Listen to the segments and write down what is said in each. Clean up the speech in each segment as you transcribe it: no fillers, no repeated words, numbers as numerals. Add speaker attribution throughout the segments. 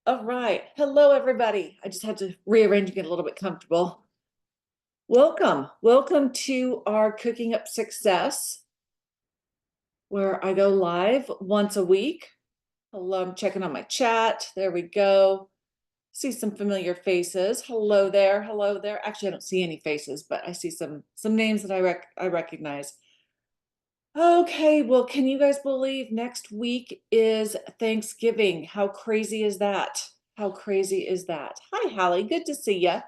Speaker 1: All right. Hello, everybody. I just had to rearrange and get a little bit comfortable. Welcome to our Cooking Up Success, where I go live once a week. Hello, I'm checking on my chat. There we go. See some familiar faces. Hello there. Hello there. Actually, I don't see any faces, but I see some names that I recognize. Okay, well, can you guys believe next week is Thanksgiving? How crazy is that? How crazy is that? Hi, Hallie. Good to see you.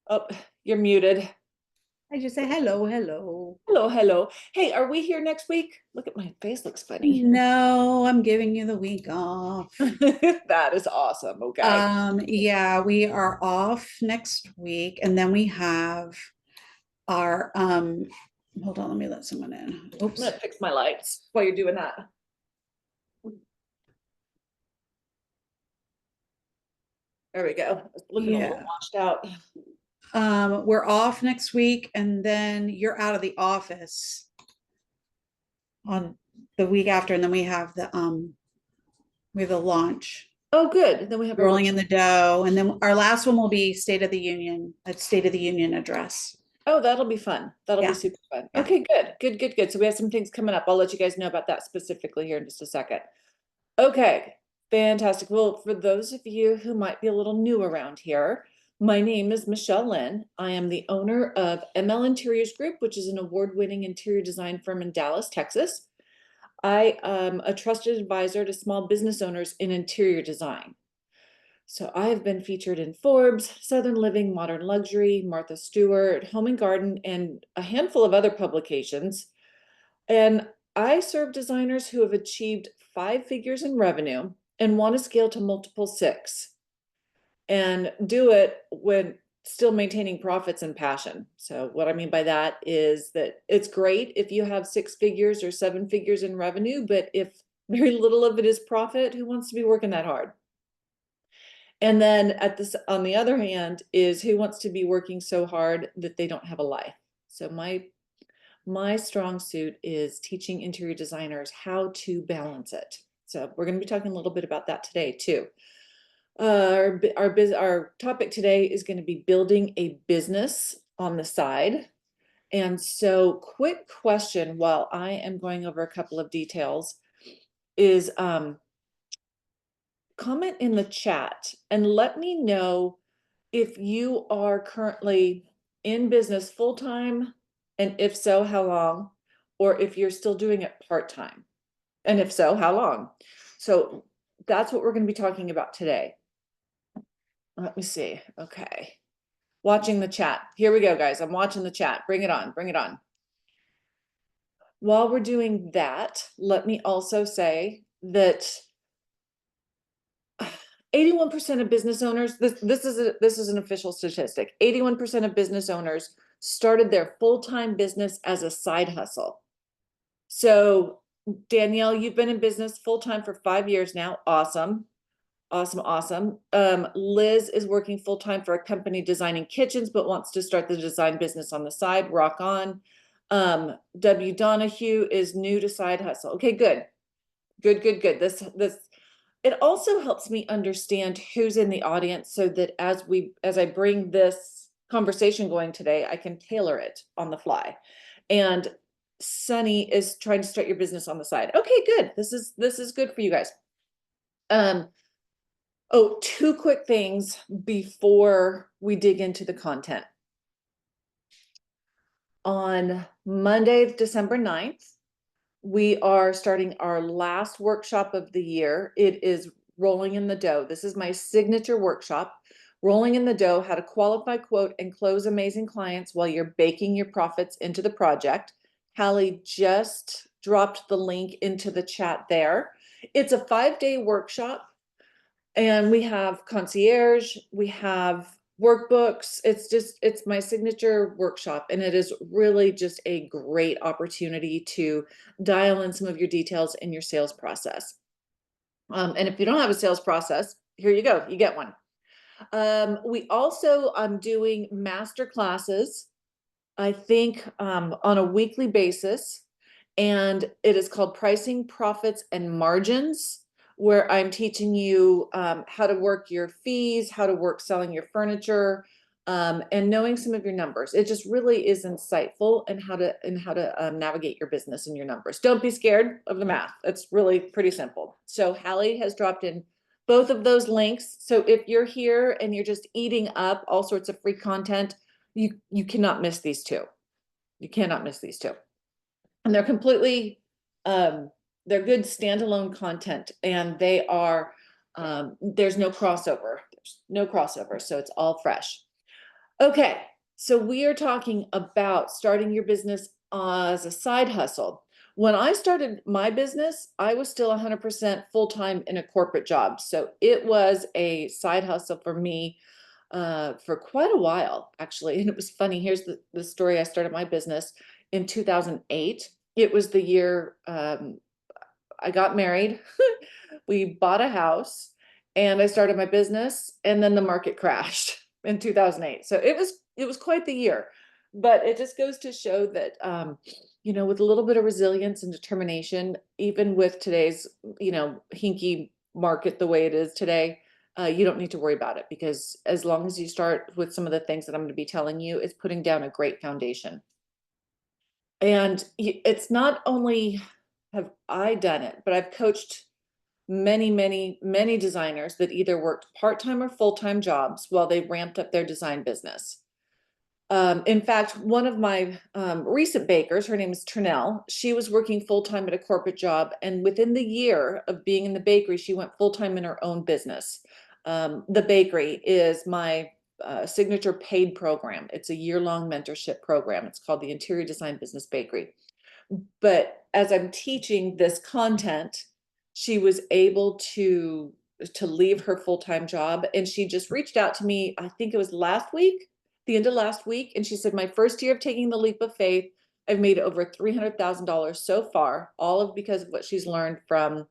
Speaker 1: Oh, you're muted.
Speaker 2: I just say hello, hello.
Speaker 1: Hello, hello. Hey, are we here next week? Look at my face, looks funny.
Speaker 2: No, I'm giving you the week off.
Speaker 1: That is awesome. Okay.
Speaker 2: Yeah, we are off next week, and then we have our hold on, let me let someone in.
Speaker 1: I'm
Speaker 2: Oops.
Speaker 1: gonna fix my lights while you're doing that. There we go. It's looking a little
Speaker 2: Yeah.
Speaker 1: washed out.
Speaker 2: We're off next week, and then you're out of the office on the week after, and then we have the launch.
Speaker 1: Oh, good. Then we have our
Speaker 2: Rolling in
Speaker 1: workshop.
Speaker 2: the dough, and then our last one will be State of the Union, a State of the Union address.
Speaker 1: Oh, that'll be fun. That'll be
Speaker 2: Yeah,
Speaker 1: super fun.
Speaker 2: yeah.
Speaker 1: Okay, good, good, good, good. So we have some things coming up. I'll let you guys know about that specifically here in just a second. Okay, fantastic. Well, for those of you who might be a little new around here, my name is Michelle Lynn. I am the owner of ML Interiors Group, which is an award-winning interior design firm in Dallas, Texas. I am a trusted advisor to small business owners in interior design. So I have been featured in Forbes, Southern Living, Modern Luxury, Martha Stewart, Home and Garden, and a handful of other publications. And I serve designers who have achieved 5 figures in revenue and want to scale to multiple six and do it when still maintaining profits and passion. So what I mean by that is that it's great if you have 6 figures or 7 figures in revenue, but if very little of it is profit, who wants to be working that hard? And then on the other hand, is who wants to be working so hard that they don't have a life? So my strong suit is teaching interior designers how to balance it. So we're going to be talking a little bit about that today too. Our topic today is going to be building a business on the side. And so quick question while I am going over a couple of details is comment in the chat and let me know if you are currently in business full-time, and if so, how long, or if you're still doing it part-time, and if so, how long. So that's what we're going to be talking about today. Let me see. Okay. Watching the chat. Here we go, guys. I'm watching the chat. Bring it on. Bring it on. While we're doing that, let me also say that 81% of business owners, this is an official statistic. 81% of business owners started their full-time business as a side hustle. So Danielle, you've been in business full-time for 5 years now. Awesome. Awesome, awesome. Liz is working full-time for a company designing kitchens, but wants to start the design business on the side. Rock on. W. Donahue is new to side hustle. Okay, good. Good, good, good. This it also helps me understand who's in the audience so that as I bring this conversation going today, I can tailor it on the fly. And Sunny is trying to start your business on the side. Okay, good. This is good for you guys. Oh, two quick things before we dig into the content. On Monday, December 9th, we are starting our last workshop of the year. It is Rolling in the Dough. This is my signature workshop, Rolling in the Dough, how to qualify, quote, and close amazing clients while you're baking your profits into the project. Hallie just dropped the link into the chat there. It's a 5-day workshop. And we have concierge, we have workbooks. It's my signature workshop. And it is really just a great opportunity to dial in some of your details in your sales process. And if you don't have a sales process, here you go, you get one. We also, I'm doing master classes, I think on a weekly basis. And it is called Pricing, Profits, and Margins where I'm teaching you how to work your fees, how to work selling your furniture, and knowing some of your numbers. It just really is insightful in how to navigate your business and your numbers. Don't be scared of the math. It's really pretty simple. So Hallie has dropped in both of those links. So if you're here and you're just eating up all sorts of free content, you cannot miss these two. You cannot miss these two. And they're completely they're good standalone content, and they are there's no crossover. There's no crossover, so it's all fresh. Okay, so we are talking about starting your business as a side hustle. When I started my business, I was still 100% full-time in a corporate job. So it was a side hustle for me for quite a while, actually. And it was funny. Here's the story. I started my business in 2008. It was the year I got married. We bought a house and I started my business, and then the market crashed in 2008. So it was quite the year, but it just goes to show that, you know, with a little bit of resilience and determination, even with today's, you know, hinky market the way it is today, you don't need to worry about it, because as long as you start with some of the things that I'm going to be telling you, it's putting down a great foundation. And it's not only have I done it, but I've coached many designers that either worked part-time or full-time jobs while they ramped up their design business. In fact, one of my recent bakers, her name is Trenell, she was working full-time at a corporate job, and within the year of being in the bakery, she went full-time in her own business. The bakery is my signature paid program. It's a year-long mentorship program. It's called the Interior Design Business Bakery. But as I'm teaching this content, she was able to leave her full-time job, and she just reached out to me, I think it was last week, the end of last week, and she said, my first year of taking the leap of faith, I've made over $300,000 so far, all of because of what she's learned from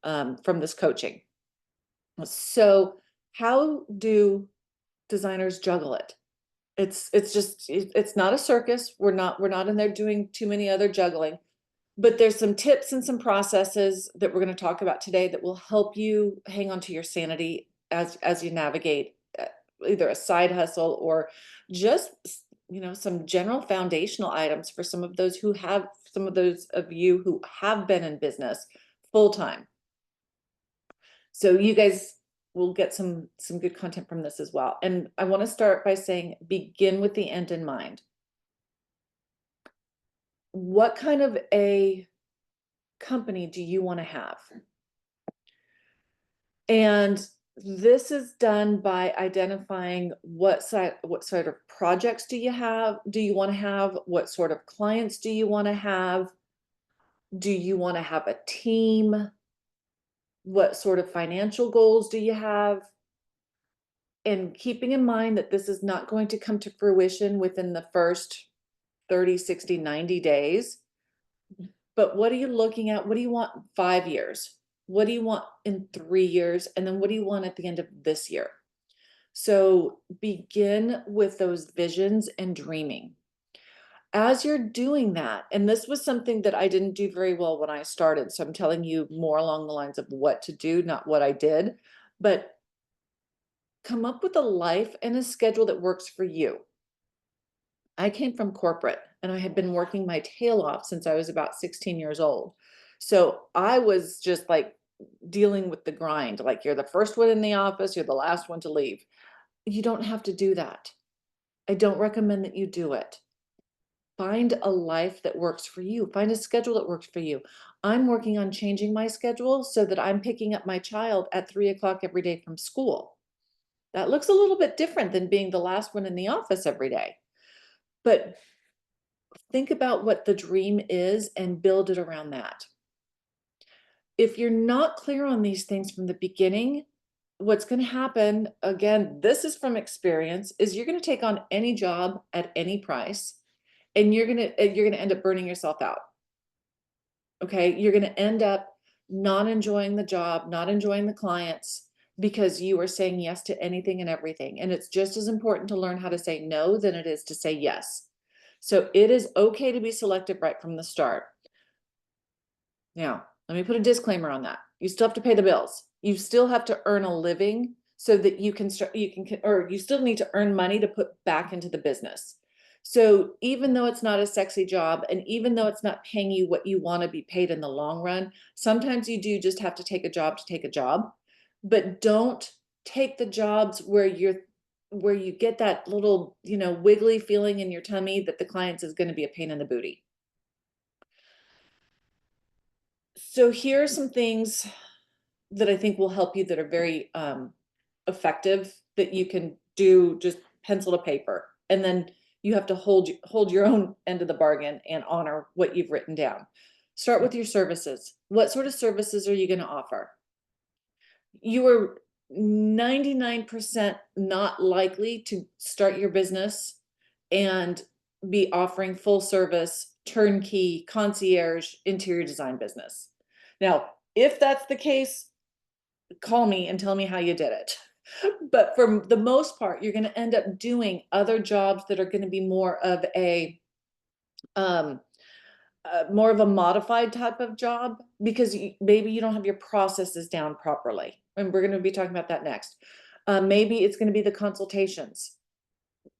Speaker 1: this coaching. So how do designers juggle it? It's not a circus. We're not in there doing too many other juggling, but there's some tips and some processes that we're going to talk about today that will help you hang on to your sanity as you navigate either a side hustle or just, you know, some general foundational items for some of those of you who have been in business full time. So you guys will get some good content from this as well. And I want to start by saying, begin with the end in mind. What kind of a company do you want to have? And this is done by identifying what sort of projects do you want to have? What sort of clients do you want to have? Do you want to have a team? What sort of financial goals do you have? And keeping in mind that this is not going to come to fruition within the first 30, 60, 90 days. But what are you looking at? What do you want 5 years? What do you want in 3 years? And then what do you want at the end of this year? So begin with those visions and dreaming. As you're doing that, and this was something that I didn't do very well when I started, so I'm telling you more along the lines of what to do, not what I did, but come up with a life and a schedule that works for you. I came from corporate, and I had been working my tail off since I was about 16 years old. So I was just like dealing with the grind. Like, you're the first one in the office, you're the last one to leave. You don't have to do that. I don't recommend that you do it. Find a life that works for you. Find a schedule that works for you. I'm working on changing my schedule so that I'm picking up my child at 3 o'clock every day from school. That looks a little bit different than being the last one in the office every day. But think about what the dream is and build it around that. If you're not clear on these things from the beginning, what's going to happen, again, this is from experience, is you're going to take on any job at any price, and you're going to end up burning yourself out. Okay? You're going to end up not enjoying the job, not enjoying the clients, because you are saying yes to anything and everything. And it's just as important to learn how to say no than it is to say yes. So it is okay to be selective right from the start. Now, let me put a disclaimer on that. You still have to pay the bills. You still have to earn a living so that you can start, or you still need to earn money to put back into the business. So even though it's not a sexy job, and even though it's not paying you what you want to be paid in the long run, sometimes you do just have to take a job to take a job. But don't take the jobs where you get that little, wiggly feeling in your tummy that the clients is going to be a pain in the booty. So here are some things that I think will help you that are very effective that you can do just pencil to paper. And then you have to hold your own end of the bargain and honor what you've written down. Start with your services. What sort of services are you going to offer? You are 99% not likely to start your business and be offering full service, turnkey, concierge, interior design business. Now, if that's the case, call me and tell me how you did it. But for the most part, you're going to end up doing other jobs that are going to be um, more of a modified type of job, because maybe you don't have your processes down properly. And we're going to be talking about that next. Maybe it's going to be the consultations.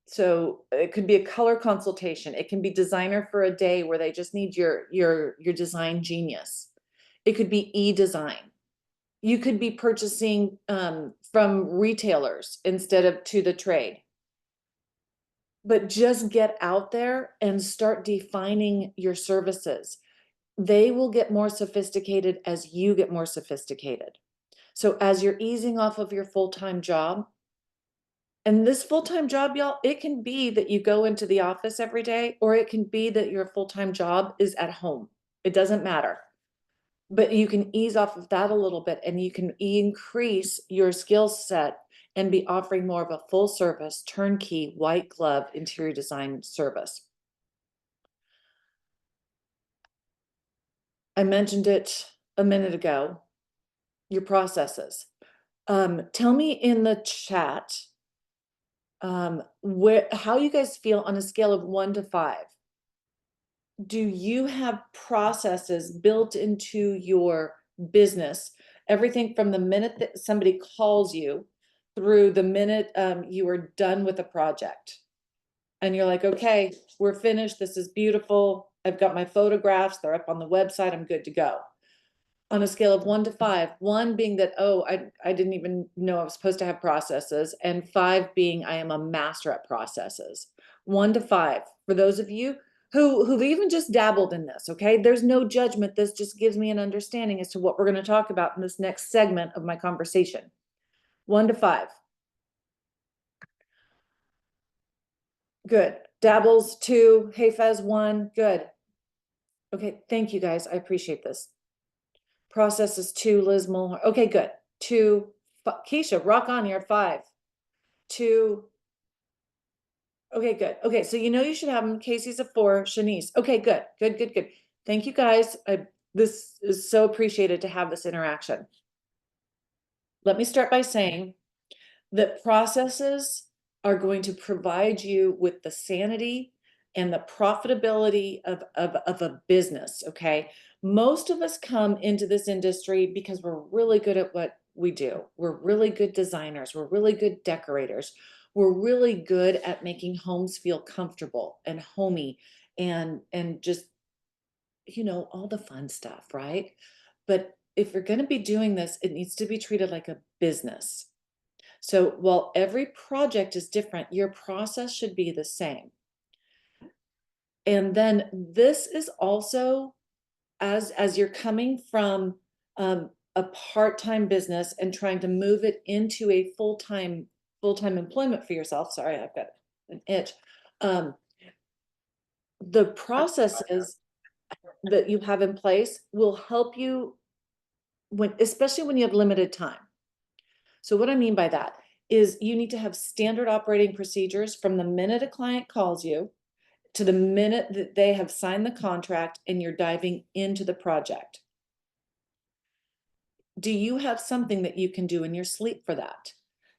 Speaker 1: So it could be a color consultation. It can be designer for a day where they just need your design genius. It could be e-design. You could be purchasing from retailers instead of to the trade. But just get out there and start defining your services. They will get more sophisticated as you get more sophisticated. So as you're easing off of your full-time job, and this full-time job, y'all, it can be that you go into the office every day, or it can be that your full-time job is at home. It doesn't matter. But you can ease off of that a little bit, and you can increase your skill set and be offering more of a full service, turnkey, white glove interior design service. I mentioned it a minute ago, your processes. Tell me in the chat how you guys feel on a scale of 1 to 5. Do you have processes built into your business? Everything from the minute that somebody calls you through the minute you are done with a project. And you're like, okay, we're finished. This is beautiful. I've got my photographs. They're up on the website. I'm good to go. On a scale of 1 to 5, 1 being that, oh, I didn't even know I was supposed to have processes, and 5 being I am a master at processes. 1 to 5, for those of you who've even just dabbled in this, okay? There's no judgment. This just gives me an understanding as to what we're going to talk about in this next segment of my conversation. 1 to 5. Good. Dabbles 2, hey Fez 1, good. Okay, thank you guys. I appreciate this. Processes 2, Liz Mulhern. Okay, good. 2, Keisha, rock on, you're at 5. 2, okay, good. Okay, so you should have them. Casey's a 4, Shanice. Okay, good, good, good, good. Thank you guys. This is so appreciated to have this interaction. Let me start by saying that processes are going to provide you with the sanity and the profitability of a business, okay? Most of us come into this industry because we're really good at what we do. We're really good designers. We're really good decorators. We're really good at making homes feel comfortable and homey and just, all the fun stuff, right? But if you're going to be doing this, it needs to be treated like a business. So while every project is different, your process should be the same. And then this is also as you're coming from a part-time business and trying to move it into a full-time employment for yourself. Sorry, I've got an itch. The processes that you have in place will help you especially when you have limited time. So what I mean by that is you need to have standard operating procedures from the minute a client calls you to the minute that they have signed the contract and you're diving into the project. Do you have something that you can do in your sleep for that?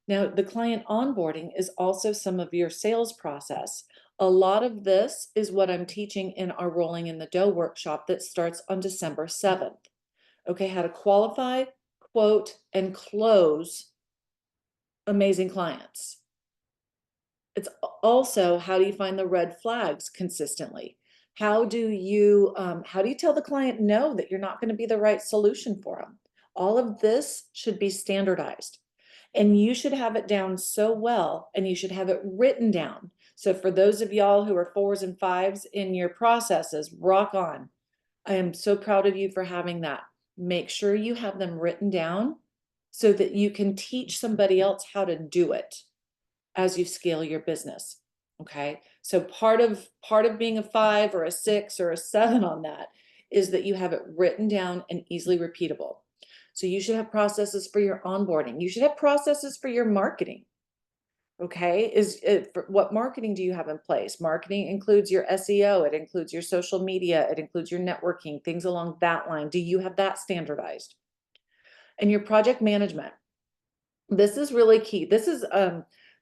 Speaker 1: Now, the client onboarding is also some of your sales process. A lot of this is what I'm teaching in our Rolling in the Dough workshop that starts on December 7th. Okay, how to qualify, quote, and close amazing clients. It's also, how do you find the red flags consistently? How do you tell the client no, that you're not going to be the right solution for them? All of this should be standardized, and you should have it down so well, and you should have it written down. So for those of y'all who are 4s and 5s in your processes, rock on. I am so proud of you for having that. Make sure you have them written down so that you can teach somebody else how to do it as you scale your business. Okay. So part of being a 5 or a 6 or a 7 on that is that you have it written down and easily repeatable. So you should have processes for your onboarding. You should have processes for your marketing. Okay. What marketing do you have in place? Marketing includes your SEO. It includes your social media. It includes your networking, things along that line. Do you have that standardized? And your project management. This is really key. This is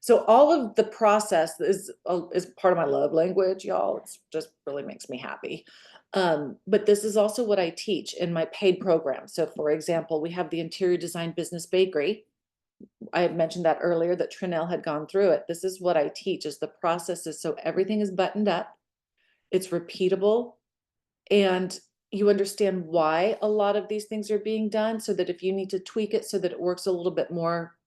Speaker 1: so all of the process is part of my love language, y'all. It's just really makes me happy. But this is also what I teach in my paid program. So for example, we have the interior design business bakery. I had mentioned that earlier, that Trenell had gone through it. This is what I teach, is the processes, so everything is buttoned up, it's repeatable, and you understand why a lot of these things are being done, so that if you need to tweak it so that it works a little bit more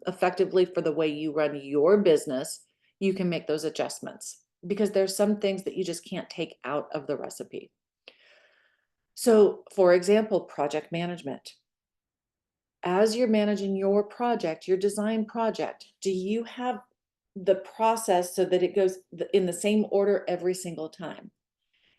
Speaker 1: effectively for the way you run your business, you can make those adjustments, because there's some things that you just can't take out of the recipe. So for example, project management. As you're managing your project, your design project, do you have the process so that it goes in the same order every single time?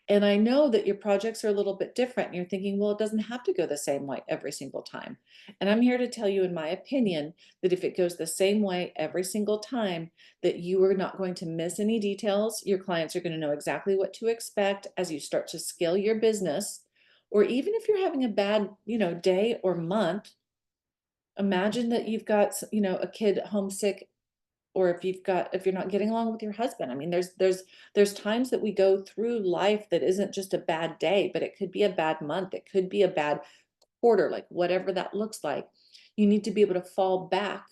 Speaker 1: And I know that your projects are a little bit different. And you're thinking, well, it doesn't have to go the same way every single time. And I'm here to tell you, in my opinion, that if it goes the same way every single time, that you are not going to miss any details. Your clients are going to know exactly what to expect as you start to scale your business. Or even if you're having a bad, day or month, imagine that you've got, a kid homesick, or if you're not getting along with your husband. I mean, there's times that we go through life that isn't just a bad day, but it could be a bad month. It could be a bad quarter, like whatever that looks like. You need to be able to fall back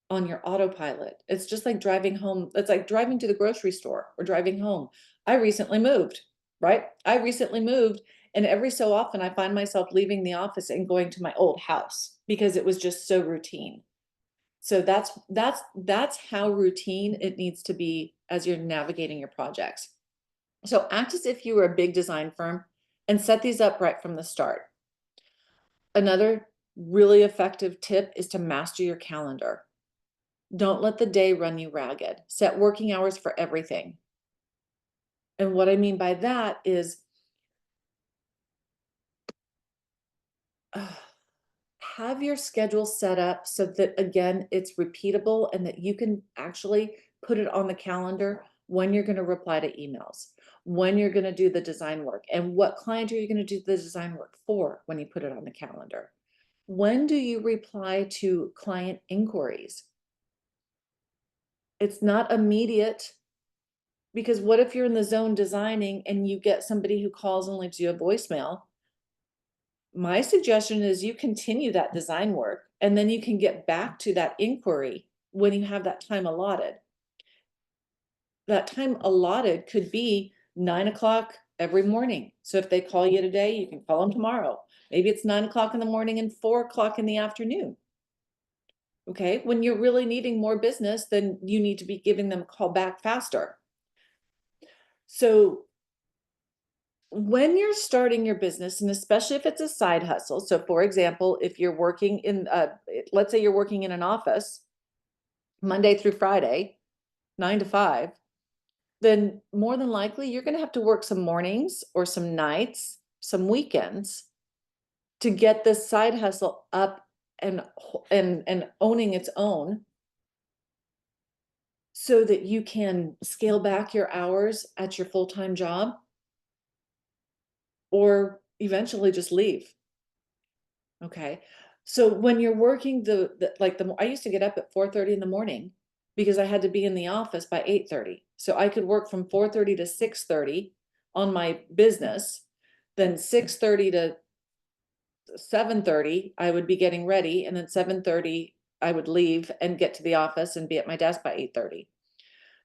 Speaker 1: on your autopilot. It's just like driving home. It's like driving to the grocery store or driving home. I recently moved, right? I recently moved, and every so often I find myself leaving the office and going to my old house because it was just so routine. So that's how routine it needs to be as you're navigating your projects. So act as if you were a big design firm and set these up right from the start. Another really effective tip is to master your calendar. Don't let the day run you ragged. Set working hours for everything. And what I mean by that is have your schedule set up so that, again, it's repeatable and that you can actually put it on the calendar when you're going to reply to emails, when you're going to do the design work, and what client are you going to do the design work for when you put it on the calendar. When do you reply to client inquiries? It's not immediate, because what if you're in the zone designing and you get somebody who calls and leaves you a voicemail? My suggestion is you continue that design work, and then you can get back to that inquiry when you have that time allotted. That time allotted could be 9 o'clock every morning. So if they call you today, you can call them tomorrow. Maybe it's 9 o'clock in the morning and 4 o'clock in the afternoon. Okay. When you're really needing more business, then you need to be giving them a call back faster. So when you're starting your business, and especially if it's a side hustle, so for example, if you're working in, let's say you're working in an office Monday through Friday, 9 to 5, then more than likely you're going to have to work some mornings or some nights, some weekends, to get this side hustle up and owning its own, so that you can scale back your hours at your full-time job, or eventually just leave. Okay. So when you're working I used to get up at 4:30 in the morning because I had to be in the office by 8:30. So I could work from 4:30 to 6:30 on my business, then 6:30 to 7:30, I would be getting ready, and then 7:30, I would leave and get to the office and be at my desk by 8:30.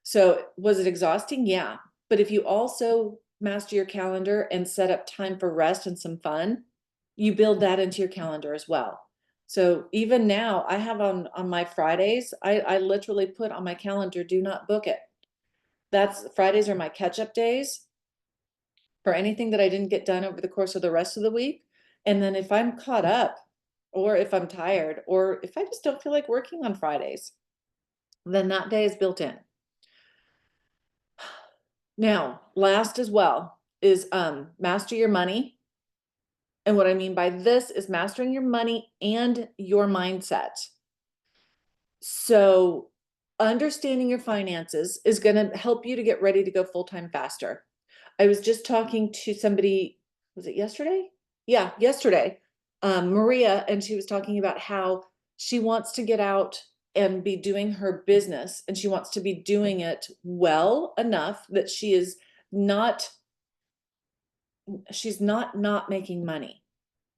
Speaker 1: So was it exhausting? Yeah. But if you also master your calendar and set up time for rest and some fun, you build that into your calendar as well. So even now, I have on my Fridays, I literally put on my calendar, do not book it. That's Fridays are my catch-up days for anything that I didn't get done over the course of the rest of the week. And then if I'm caught up, or if I'm tired, or if I just don't feel like working on Fridays, then that day is built in. Now, last as well is master your money. And what I mean by this is mastering your money and your mindset. So understanding your finances is going to help you to get ready to go full-time faster. I was just talking to somebody, was it yesterday? Yeah, yesterday, Maria, and she was talking about how she wants to get out and be doing her business, and she wants to be doing it well enough that not, she's not making money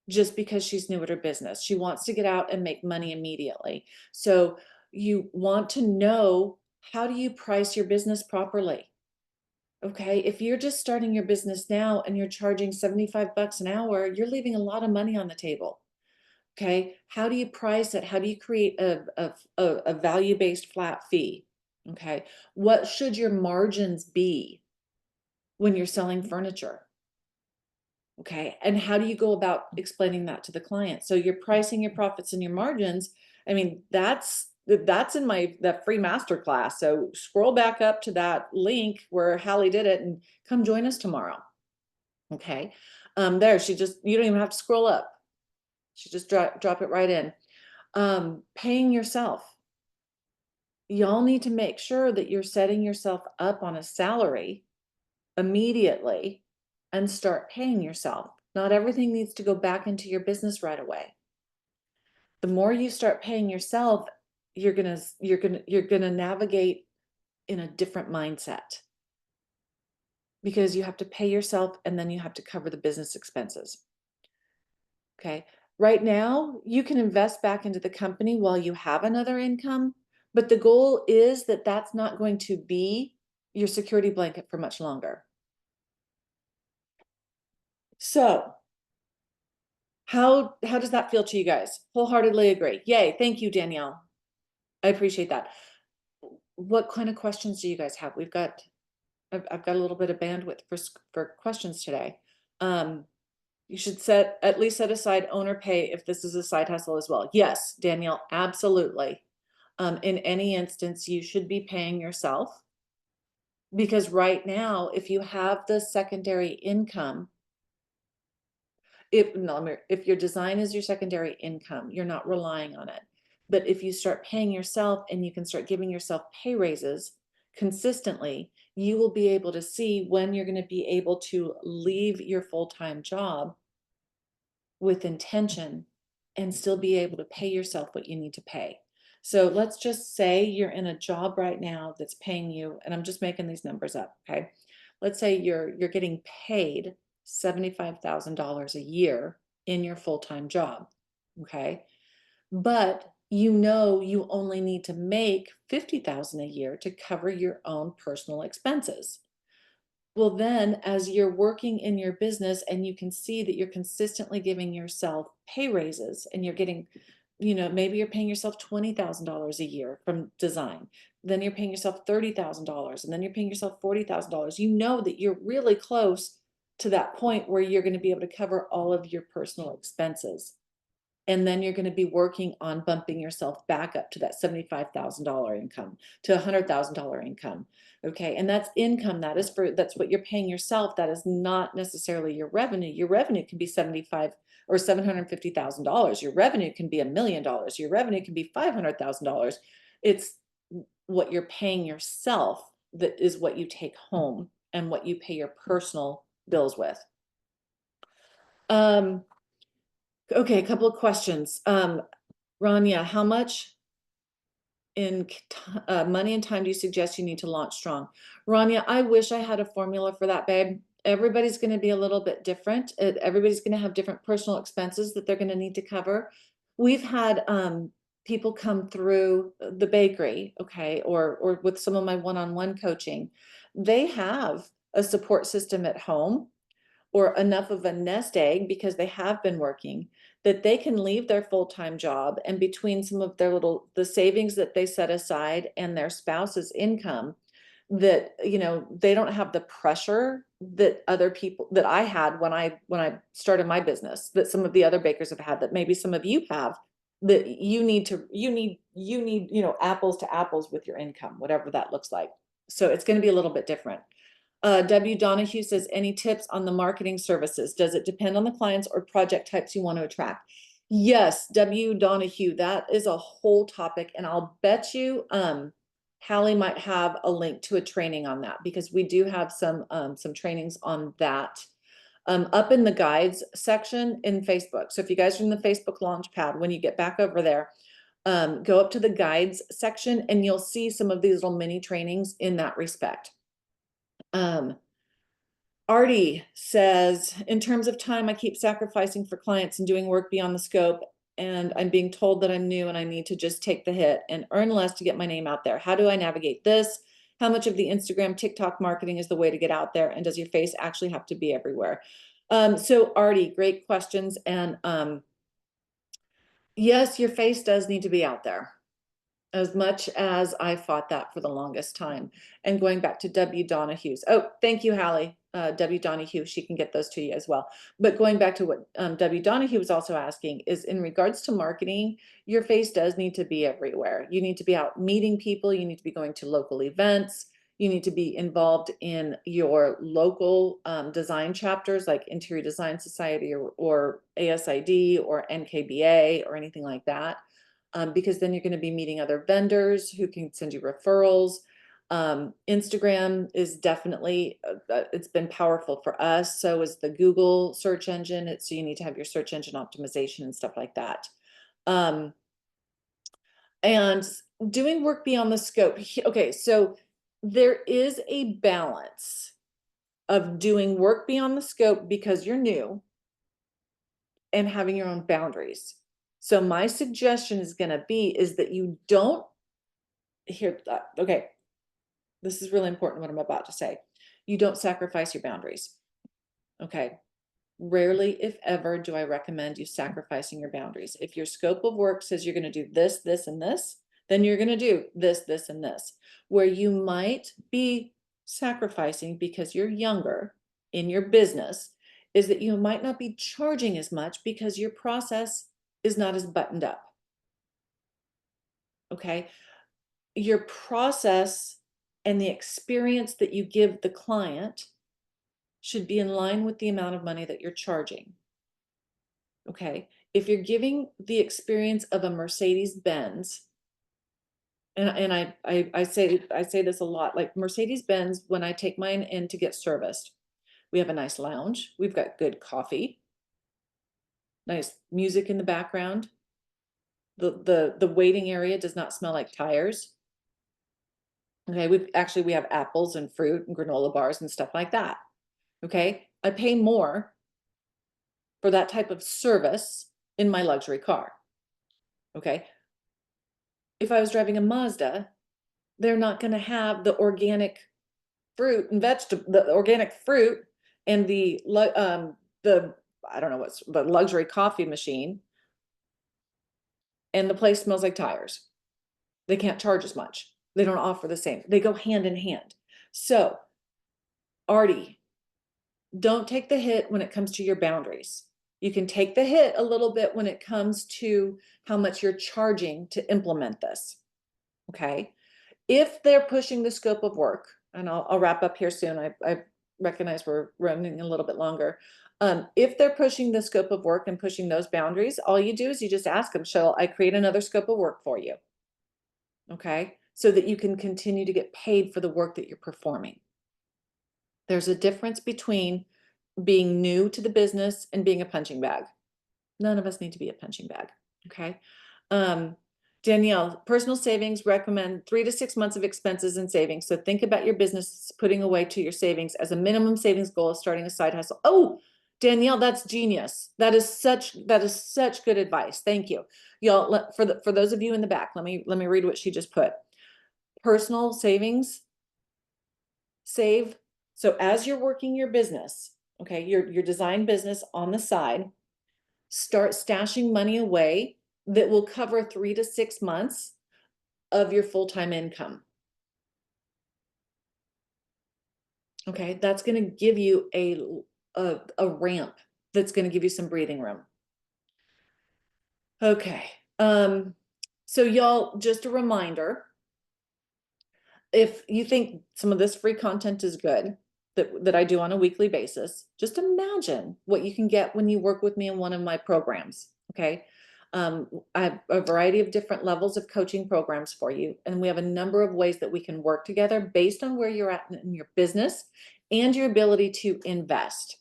Speaker 1: just because she's new at her business. She wants to get out and make money immediately. So you want to know, how do you price your business properly? Okay, if you're just starting your business now and you're charging 75 bucks an hour, you're leaving a lot of money on the table. Okay, how do you price it? How do you create a value-based flat fee? Okay, what should your margins be when you're selling furniture? Okay, and how do you go about explaining that to the client? So you're pricing your profits and your margins. I mean, that's in that free master class. So scroll back up to that link where Hallie did it and come join us tomorrow. Okay, there, you don't even have to scroll up. She just drop it right in. Paying yourself. Y'all need to make sure that you're setting yourself up on a salary immediately and start paying yourself. Not everything needs to go back into your business right away. The more you start paying yourself, you're gonna navigate in a different mindset, because you have to pay yourself and then you have to cover the business expenses. Okay. Right now, you can invest back into the company while you have another income, but the goal is that that's not going to be your security blanket for much longer. So how does that feel to you guys? Wholeheartedly agree. Yay. Thank you, Danielle. I appreciate that. What kind of questions do you guys have? I've got a little bit of bandwidth for questions today. You should at least set aside owner pay if this is a side hustle as well. Yes, Danielle, absolutely. In any instance, you should be paying yourself, because right now, if you have the secondary income, if your design is your secondary income, you're not relying on it. But if you start paying yourself and you can start giving yourself pay raises consistently, you will be able to see when you're going to be able to leave your full-time job with intention and still be able to pay yourself what you need to pay. So let's just say you're in a job right now that's paying you, and I'm just making these numbers up, okay? Let's say you're getting paid $75,000 a year in your full-time job, okay? But you know you only need to make $50,000 a year to cover your own personal expenses. Well, then as you're working in your business and you can see that you're consistently giving yourself pay raises and you're getting, maybe you're paying yourself $20,000 a year from design, then you're paying yourself $30,000, and then you're paying yourself $40,000. You know that you're really close to that point where you're going to be able to cover all of your personal expenses. And then you're going to be working on bumping yourself back up to that $75,000 income, to a $100,000 income. Okay. And that's income. That's what you're paying yourself. That is not necessarily your revenue. Your revenue can be 75 or $750,000. Your revenue can be $1 million. Your revenue can be $500,000. It's what you're paying yourself that is what you take home and what you pay your personal bills with. Okay, a couple of questions. Rania, how much in money and time do you suggest you need to launch strong? Rania, I wish I had a formula for that, babe. everybody's going to be a little bit different. Everybody's going to have different personal expenses that they're going to need to cover. We've had people come through the bakery, okay, or with some of my one-on-one coaching. They have a support system at home or enough of a nest egg because they have been working that they can leave their full-time job, and between some of their the savings that they set aside and their spouse's income, that, you know, they don't have the pressure that other people that I had when I started my business, that some of the other bakers have had, that maybe some of you have, that you need, you know, apples to apples with your income, whatever that looks like. So it's going to be a little bit different. W. Donahue says, any tips on the marketing services? Does it depend on the clients or project types you want to attract? Yes, W. Donahue, that is a whole topic, and I'll bet you Hallie might have a link to a training on that, because we do have some trainings on that up in the guides section in Facebook. So if you guys are in the Facebook Launchpad, when you get back over there, go up to the guides section and you'll see some of these little mini trainings in that respect. Artie says, in terms of time, I keep sacrificing for clients and doing work beyond the scope, and I'm being told that I'm new and I need to just take the hit and earn less to get my name out there. How do I navigate this? How much of the Instagram, TikTok marketing is the way to get out there? And does your face actually have to be everywhere? So Artie, great questions. And yes, your face does need to be out there. As much as I fought that for the longest time. And going back to W. Donahue's. Oh, thank you, Hallie. W. Donahue, she can get those to you as well. But going back to what W. Donahue was also asking is, in regards to marketing, your face does need to be everywhere. You need to be out meeting people. You need to be going to local events. You need to be involved in your local design chapters like Interior Design Society or ASID or NKBA or anything like that. Because then you're going to be meeting other vendors who can send you referrals. Instagram is definitely, it's been powerful for us. So is the Google search engine. So you need to have your search engine optimization and stuff like that. And doing work beyond the scope. Okay, so there is a balance of doing work beyond the scope because you're new and having your own boundaries. So my suggestion is going to be is that you don't hear that. Okay, this is really important what I'm about to say. You don't sacrifice your boundaries. Okay. Rarely, if ever, do I recommend you sacrificing your boundaries. If your scope of work says you're going to do this, this, and this, then you're going to do this, this, and this. Where you might be sacrificing because you're younger in your business is that you might not be charging as much because your process is not as buttoned up. Okay. Your process and the experience that you give the client should be in line with the amount of money that you're charging. Okay. If you're giving the experience of a Mercedes-Benz, and I say this a lot, like Mercedes-Benz, when I take mine in to get serviced, we have a nice lounge, we've got good coffee, nice music in the background. The waiting area does not smell like tires. Okay, we have apples and fruit and granola bars and stuff like that. Okay, I pay more for that type of service in my luxury car. Okay, if I was driving a Mazda, they're not going to have the organic fruit and the organic fruit and the I don't know what's the luxury coffee machine, and the place smells like tires. They can't charge as much. They don't offer the same. They go hand in hand. So, Artie, don't take the hit when it comes to your boundaries. You can take the hit a little bit when it comes to how much you're charging to implement this. Okay. If they're pushing the scope of work, and I'll wrap up here soon. I recognize we're running a little bit longer. If they're pushing the scope of work and pushing those boundaries, all you do is you just ask them, shall I create another scope of work for you? Okay. So that you can continue to get paid for the work that you're performing. There's a difference between being new to the business and being a punching bag. None of us need to be a punching bag. Okay. Danielle, personal savings recommend 3 to 6 months of expenses and savings. So think about your business putting away to your savings as a minimum savings goal of starting a side hustle. Oh, Danielle, that's genius. That is such good advice. Thank you. Y'all, for those of you in the back, let me read what she just put. Personal savings, save. So as you're working your business, okay, your design business on the side, start stashing money away that will cover 3 to 6 months of your full-time income. Okay, that's going to give you a ramp that's going to give you some breathing room. Okay. So y'all, just a reminder, if you think some of this free content is good that I do on a weekly basis, just imagine what you can get when you work with me in one of my programs. Okay. I have a variety of different levels of coaching programs for you, and we have a number of ways that we can work together based on where you're at in your business and your ability to invest.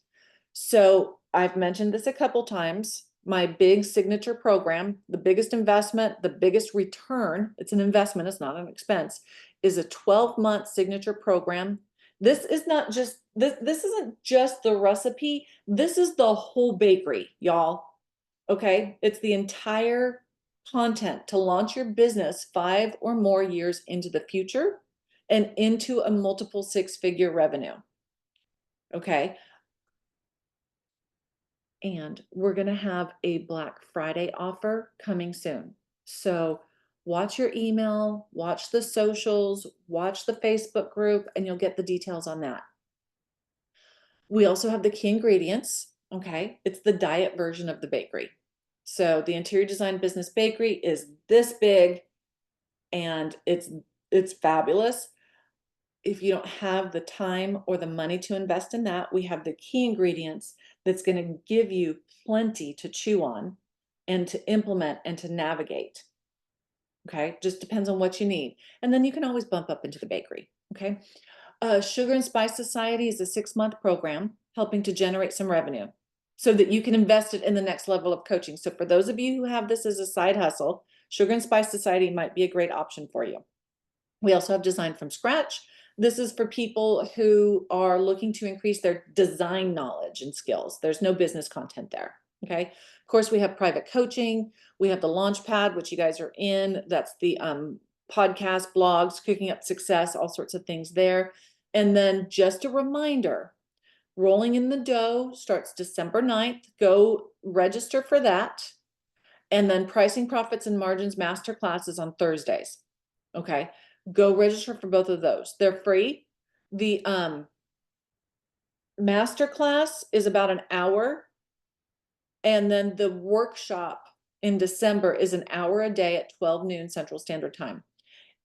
Speaker 1: So I've mentioned this a couple times. My big signature program, the biggest investment, the biggest return, it's an investment, it's not an expense, is a 12-month signature program. This is not just this isn't just the recipe. This is the whole bakery, y'all. Okay? It's the entire content to launch your business 5 or more years into the future and into a multiple 6-figure revenue. Okay? And we're going to have a Black Friday offer coming soon. So watch your email, watch the socials, watch the Facebook group, and you'll get the details on that. We also have the key ingredients. Okay. It's the diet version of the bakery. So the interior design business bakery is this big and it's fabulous. If you don't have the time or the money to invest in that, we have the key ingredients that's going to give you plenty to chew on and to implement and to navigate. Okay, just depends on what you need. And then you can always bump up into the bakery. Okay, Sugar and Spice Society is a 6-month program helping to generate some revenue so that you can invest it in the next level of coaching. So for those of you who have this as a side hustle, Sugar and Spice Society might be a great option for you. We also have Design from Scratch. This is for people who are looking to increase their design knowledge and skills. There's no business content there. Okay. Of course, we have private coaching. We have the Launchpad, which you guys are in. That's the podcast, blogs, Cooking Up Success, all sorts of things there. And then just a reminder, Rolling in the Dough starts December 9th. Go register for that. And then Pricing, Profits, and Margins Masterclass on Thursdays. Okay. Go register for both of those. They're free. The masterclass is about an hour. And then the workshop in December is an hour a day at 12 noon Central Standard Time.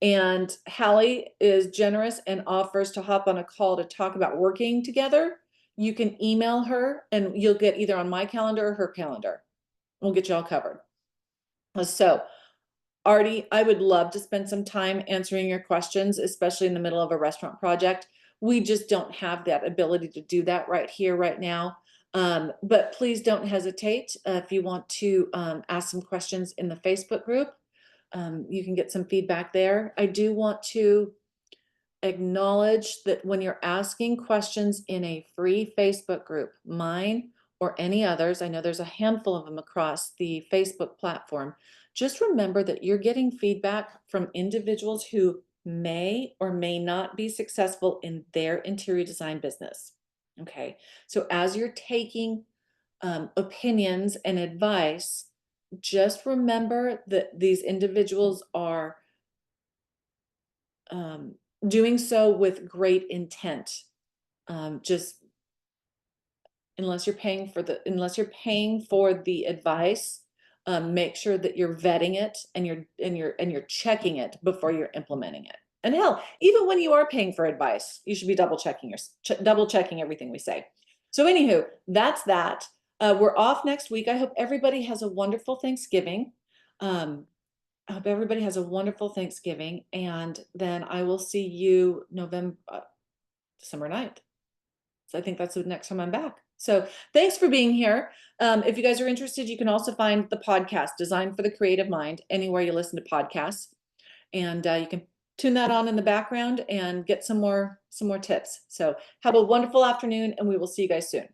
Speaker 1: And Hallie is generous and offers to hop on a call to talk about working together. You can email her and you'll get either on my calendar or her calendar. We'll get you all covered. So Artie, I would love to spend some time answering your questions, especially in the middle of a restaurant project. We just don't have that ability to do that right here, right now. But please don't hesitate if you want to ask some questions in the Facebook group. You can get some feedback there. I do want to acknowledge that when you're asking questions in a free Facebook group, mine or any others, I know there's a handful of them across the Facebook platform, just remember that you're getting feedback from individuals who may or may not be successful in their interior design business. Okay, so as you're taking opinions and advice, just remember that these individuals are doing so with great intent. Just unless you're paying for the advice, make sure that you're vetting it and you're checking it before you're implementing it. And hell, even when you are paying for advice, you should be double checking everything we say. So anywho, that's that. We're off next week. I hope everybody has a wonderful Thanksgiving. I hope everybody has a wonderful Thanksgiving, and then I will see you December 9th. So I think that's the next time I'm back. So thanks for being here. If you guys are interested, you can also find the podcast Designed for the Creative Mind anywhere you listen to podcasts. And you can tune that on in the background and get some more tips. So have a wonderful afternoon, and we will see you guys soon.